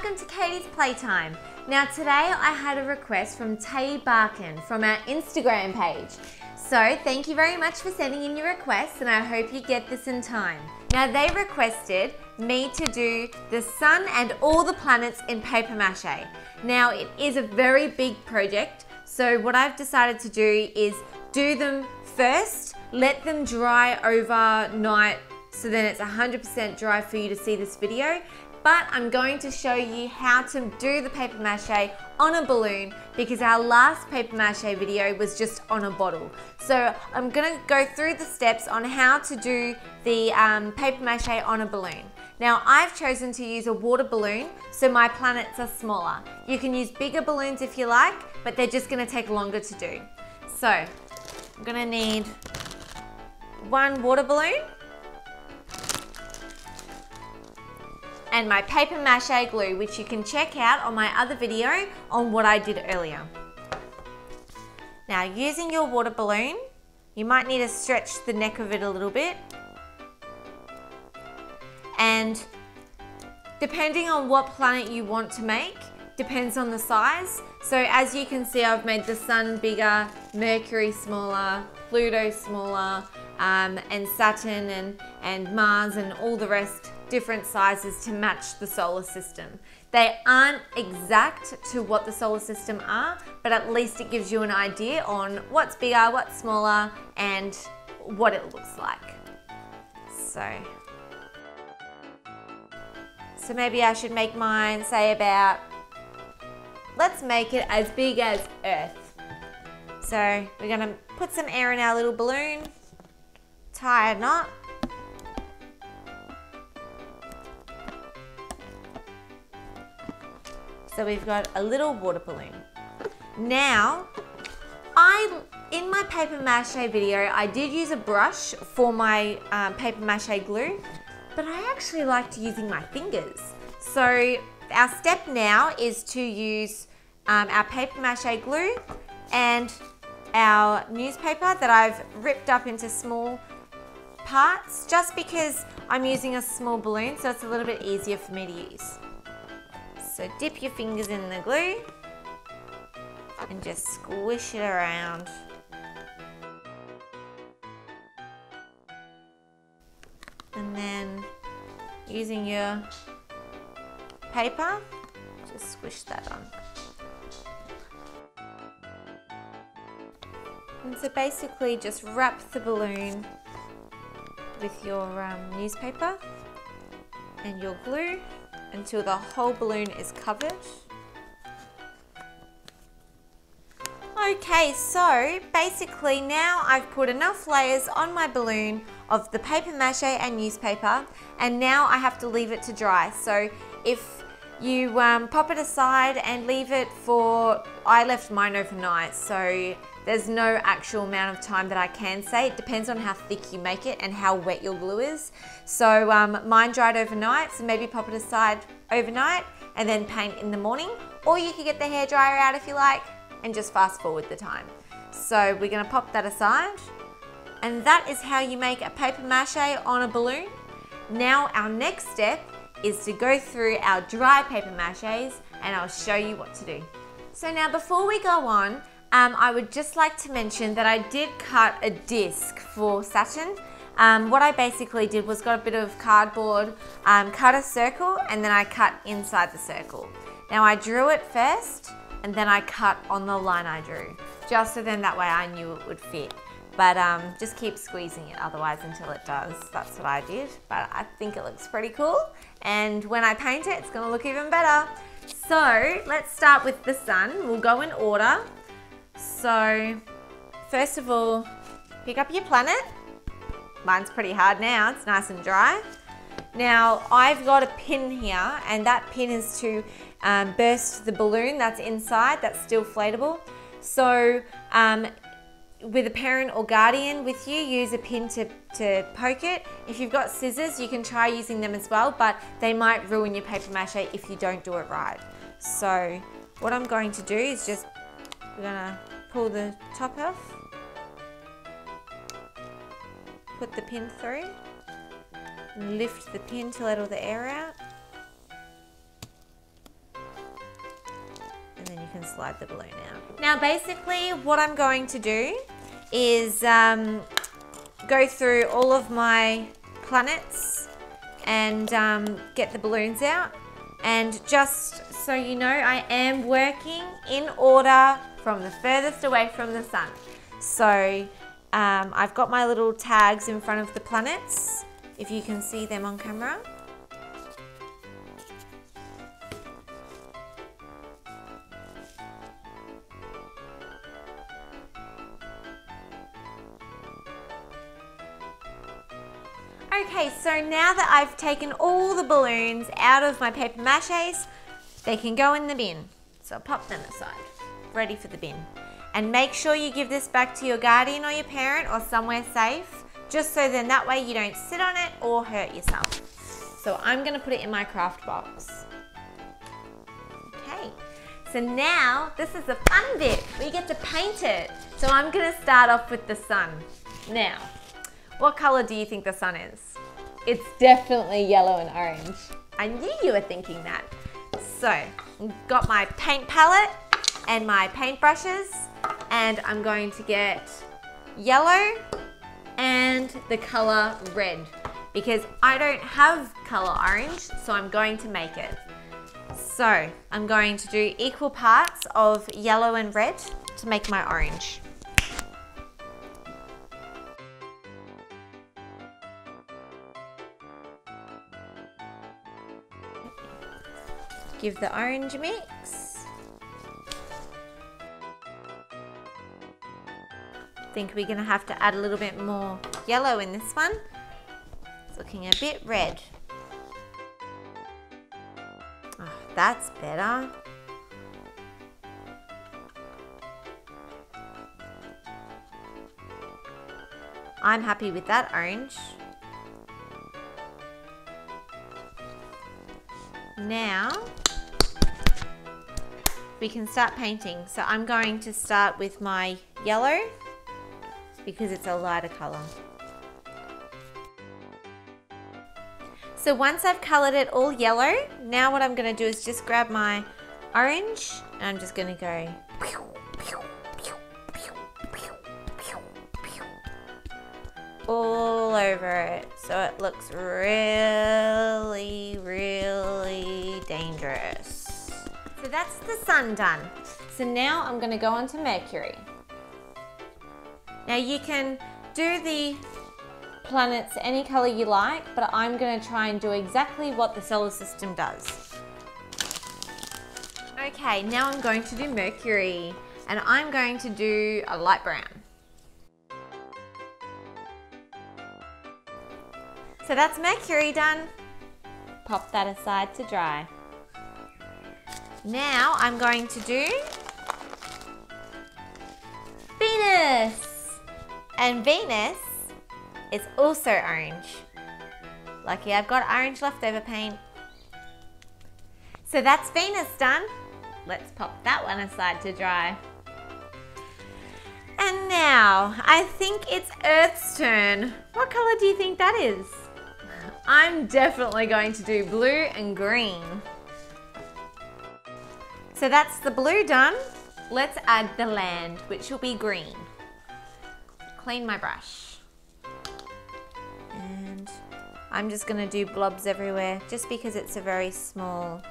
welcome to Katie's Playtime. Now today I had a request from Tay Barkin from our Instagram page. So thank you very much for sending in your requests and I hope you get this in time. Now they requested me to do the sun and all the planets in papier-mâché. Now it is a very big project, so what I've decided to do is do them first, let them dry overnight so then it's 100% dry for you to see this video. But I'm going to show you how to do the papier-mâché on a balloon because our last papier-mâché video was just on a bottle. So I'm gonna go through the steps on how to do the papier-mâché on a balloon. Now I've chosen to use a water balloon so my planets are smaller. You can use bigger balloons if you like, but they're just gonna take longer to do. So I'm gonna need one water balloon and my papier-mâché glue, which you can check out on my other video on what I did earlier. Now using your water balloon, you might need to stretch the neck of it a little bit. And depending on what planet you want to make, depends on the size. So as you can see, I've made the sun bigger, Mercury smaller, Pluto smaller, and Saturn and Mars and all the rest different sizes to match the solar system. They aren't exact to what the solar system are, but at least it gives you an idea on what's bigger, what's smaller, and what it looks like. So maybe I should make mine say about, let's make it as big as Earth. So we're gonna put some air in our little balloon, tie a knot, so we've got a little water balloon. Now, in my papier-mâché video, I did use a brush for my papier-mâché glue, but I actually liked using my fingers. So our step now is to use our papier-mâché glue and our newspaper that I've ripped up into small parts, just because I'm using a small balloon, so it's a little bit easier for me to use. So dip your fingers in the glue and just squish it around. And then using your paper, just squish that on. And so basically just wrap the balloon with your newspaper and your glue until the whole balloon is covered. Okay, so basically now I've put enough layers on my balloon of the papier-mâché and newspaper, and now I have to leave it to dry. So if you pop it aside and leave it for, I left mine overnight, so there's no actual amount of time that I can say. It depends on how thick you make it and how wet your glue is. So mine dried overnight, so maybe pop it aside overnight and then paint in the morning. Or you could get the hairdryer out if you like and just fast forward the time. So we're gonna pop that aside. And that is how you make a papier-mâché on a balloon. Now our next step is to go through our dry papier-mâchés and I'll show you what to do. So now before we go on, I would just like to mention that I did cut a disc for Saturn. What I basically did was got a bit of cardboard, cut a circle, and then I cut inside the circle. Now I drew it first, and then I cut on the line I drew, just so then that way I knew it would fit. But just keep squeezing it otherwise until it does. That's what I did, but I think it looks pretty cool. And when I paint it, it's gonna look even better. So let's start with the sun. We'll go in order. So first of all, pick up your planet. Mine's pretty hard now, it's nice and dry. Now I've got a pin here, and that pin is to burst the balloon that's inside, that's still inflatable. So with a parent or guardian with you, use a pin to poke it. If you've got scissors, you can try using them as well, but they might ruin your papier-mâché if you don't do it right. So what I'm going to do is just, we're gonna pull the top off, put the pin through, and lift the pin to let all the air out. can slide the balloon out. Now basically what I'm going to do is go through all of my planets and get the balloons out. And just so you know, I am working in order from the furthest away from the sun. So I've got my little tags in front of the planets, if you can see them on camera. Okay, so now that I've taken all the balloons out of my paper maches, they can go in the bin. So I'll pop them aside, ready for the bin. And make sure you give this back to your guardian or your parent or somewhere safe, just so then that way you don't sit on it or hurt yourself. So I'm gonna put it in my craft box. Okay, so now this is the fun bit, where you get to paint it. So I'm gonna start off with the sun. Now, what color do you think the sun is? It's definitely yellow and orange. I knew you were thinking that. So, I've got my paint palette and my paint brushes, and I'm going to get yellow and the color red, because I don't have color orange, so I'm going to make it. So, I'm going to do equal parts of yellow and red to make my orange. Give the orange a mix. I think we're gonna have to add a little bit more yellow in this one. It's looking a bit red. Oh, that's better. I'm happy with that orange. Now, we can start painting. So I'm going to start with my yellow because it's a lighter color. So once I've colored it all yellow, now what I'm going to do is just grab my orange and I'm just going to go all over it so it looks really, really dangerous. So that's the sun done. So now I'm going to go on to Mercury. Now you can do the planets any color you like, but I'm going to try and do exactly what the solar system does. Okay, now I'm going to do Mercury, and I'm going to do a light brown. So that's Mercury done. Pop that aside to dry. Now I'm going to do Venus. And Venus is also orange. Lucky I've got orange leftover paint. So that's Venus done. Let's pop that one aside to dry. And now, I think it's Earth's turn. What color do you think that is? I'm definitely going to do blue and green. So that's the blue done. Let's add the land, which will be green. Clean my brush. And I'm just gonna do blobs everywhere, just because it's a very small,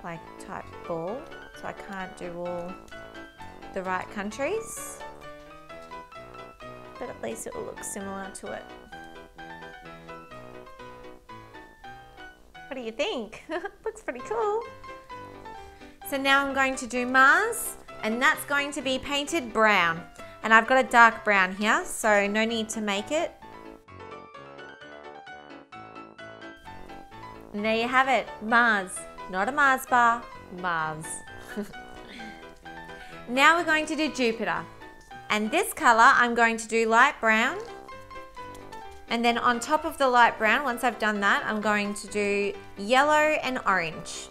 like, type ball. So I can't do all the right countries. But at least it will look similar to it. What do you think? Looks pretty cool. So now I'm going to do Mars, and that's going to be painted brown. And I've got a dark brown here, so no need to make it. And there you have it, Mars. Not a Mars bar, Mars. Now we're going to do Jupiter. And this color, I'm going to do light brown. And then on top of the light brown, once I've done that, I'm going to do yellow and orange.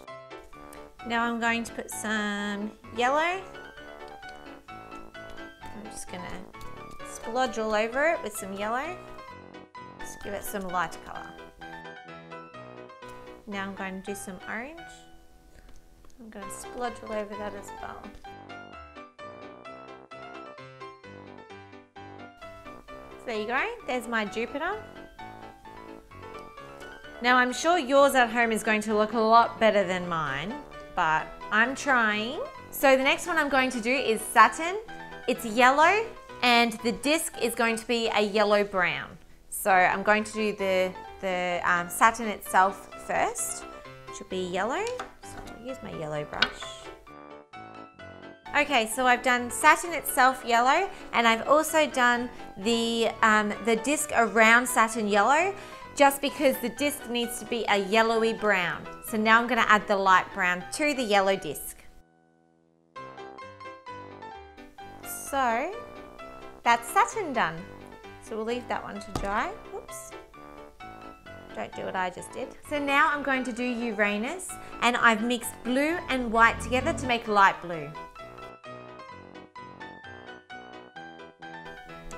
Now I'm going to put some yellow. I'm just gonna splodge all over it with some yellow. Just give it some lighter color. Now I'm going to do some orange. I'm going to splodge all over that as well. So there you go, there's my Jupiter. Now I'm sure yours at home is going to look a lot better than mine, but I'm trying. So the next one I'm going to do is Saturn. It's yellow and the disc is going to be a yellow brown. So I'm going to do the Saturn itself first, which will be yellow. So I'll use my yellow brush. Okay, so I've done Saturn itself yellow, and I've also done the disc around Saturn yellow, just because the disc needs to be a yellowy brown. So now I'm going to add the light brown to the yellow disc. So that's Saturn done. So we'll leave that one to dry. Oops. Don't do what I just did. So now I'm going to do Uranus, and I've mixed blue and white together to make light blue.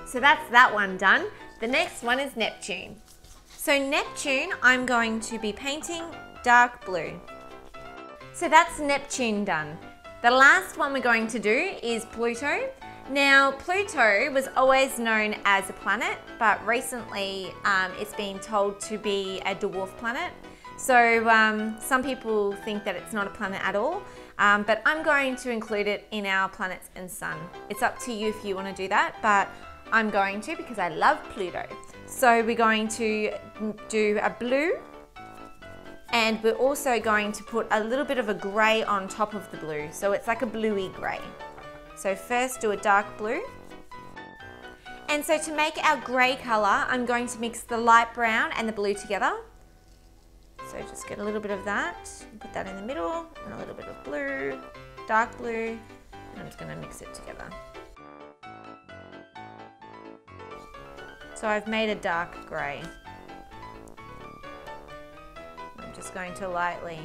So that's that one done. The next one is Neptune. So Neptune, I'm going to be painting dark blue. So that's Neptune done. The last one we're going to do is Pluto. Now, Pluto was always known as a planet, but recently it's been told to be a dwarf planet. So some people think that it's not a planet at all, but I'm going to include it in our planets and sun. It's up to you if you want to do that, but I'm going to because I love Pluto. So we're going to do a blue, and we're also going to put a little bit of a grey on top of the blue. So it's like a bluey grey. So first do a dark blue. And so to make our grey colour, I'm going to mix the light brown and the blue together. So just get a little bit of that, put that in the middle, and a little bit of blue, dark blue, and I'm just going to mix it together. So I've made a dark grey. I'm just going to lightly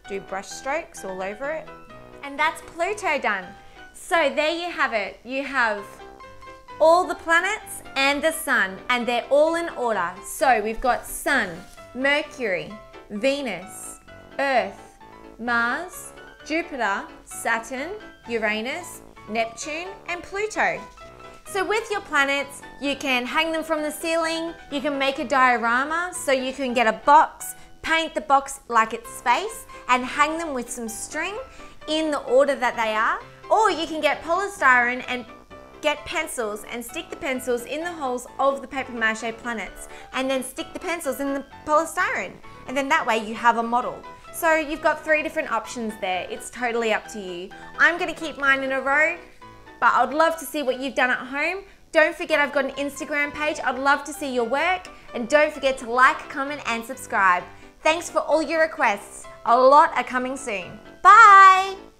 do brush strokes all over it. And that's Pluto done. So there you have it. You have all the planets and the sun, and they're all in order. So we've got Sun, Mercury, Venus, Earth, Mars, Jupiter, Saturn, Uranus, Neptune, and Pluto. So with your planets, you can hang them from the ceiling, you can make a diorama, so you can get a box, paint the box like it's space, and hang them with some string in the order that they are. Or you can get polystyrene and get pencils and stick the pencils in the holes of the papier-mâché planets, and then stick the pencils in the polystyrene. And then that way you have a model. So you've got 3 different options there. It's totally up to you. I'm gonna keep mine in a row, but I'd love to see what you've done at home. Don't forget I've got an Instagram page. I'd love to see your work. And don't forget to like, comment, and subscribe. Thanks for all your requests. A lot are coming soon. Bye!